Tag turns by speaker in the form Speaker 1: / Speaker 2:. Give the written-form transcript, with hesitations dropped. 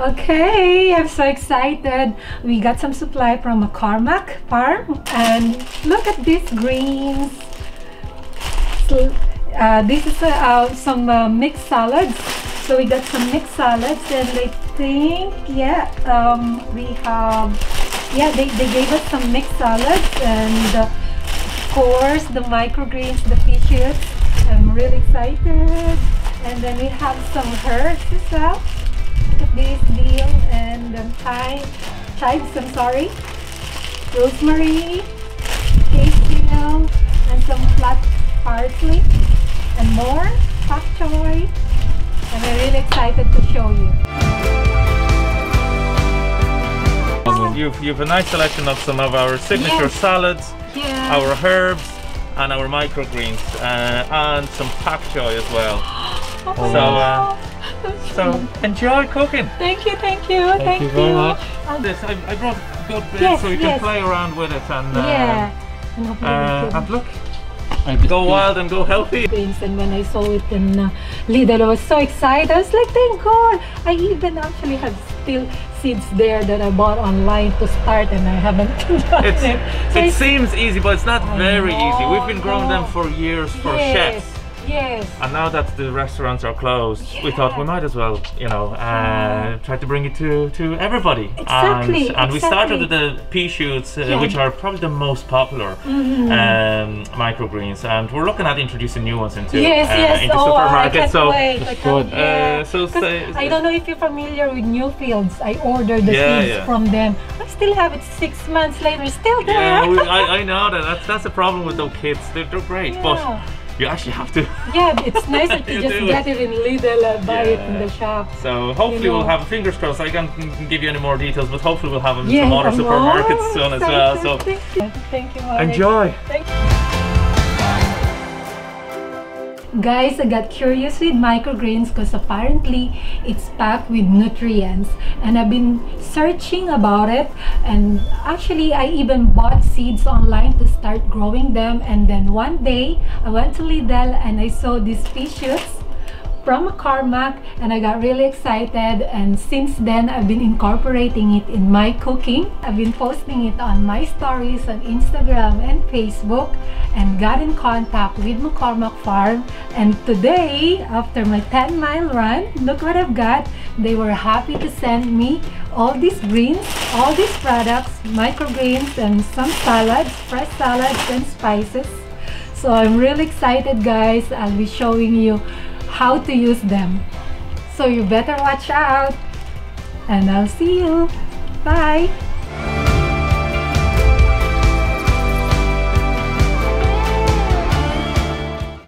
Speaker 1: Okay, I'm so excited. We got some supply from McCormack farm, and look at these greens. So, this is some mixed salads. So we got some mixed salads, and I think we have they gave us some mixed salads, and of course the microgreens, the fishes. I'm really excited. And then we have some herbs as well. Look at this deal, and chives, I'm sorry, rosemary, basil, and some flat parsley, and more pak choy. And we're really excited to show you.
Speaker 2: You've a nice selection of some of our signature salads, our herbs, and our microgreens, and some pak choy as well. So enjoy cooking.
Speaker 1: Thank you, thank you,
Speaker 3: thank you very much.
Speaker 2: I brought good bits so you can play around with it and look, go wild and go healthy.
Speaker 1: And when I saw it in Lidl, I was so excited. I was like, thank God! I even actually have still seeds there that I bought online to start, and I haven't done it. So
Speaker 2: it seems easy, but it's not very easy. We've been growing them for years for chefs.
Speaker 1: Yes.
Speaker 2: And now that the restaurants are closed, we thought we might as well, try to bring it to everybody.
Speaker 1: Exactly.
Speaker 2: And we started with the pea shoots, which are probably the most popular microgreens, and we're looking at introducing new ones into supermarkets.
Speaker 1: So I don't know if you're familiar with Newfields. I ordered the seeds from them. I still have it 6 months later, still there.
Speaker 2: Yeah, I know that's the problem with those kits. They're great, but you actually have to.
Speaker 1: Yeah, it's nicer to just get it in Lidl and buy it in the shop.
Speaker 2: So hopefully we'll have, fingers crossed, I can't give you any more details, but hopefully we'll have them in some other supermarkets soon as well. So
Speaker 1: thank you,
Speaker 2: enjoy.
Speaker 1: Thank you. Guys, I got curious with microgreens because apparently it's packed with nutrients, and I've been searching about it, and actually I even bought seeds online to start growing them. And then one day I went to Lidl and I saw these pea shoots from McCormack, and I got really excited, and since then I've been incorporating it in my cooking. I've been posting it on my stories on Instagram and Facebook, and got in contact with McCormack Farm. And today, after my 10-mile run, look what I've got. They were happy to send me all these greens, all these products, microgreens, and some salads, fresh salads and spices. So I'm really excited, guys. I'll be showing you how to use them, so you better watch out, and I'll see you. Bye.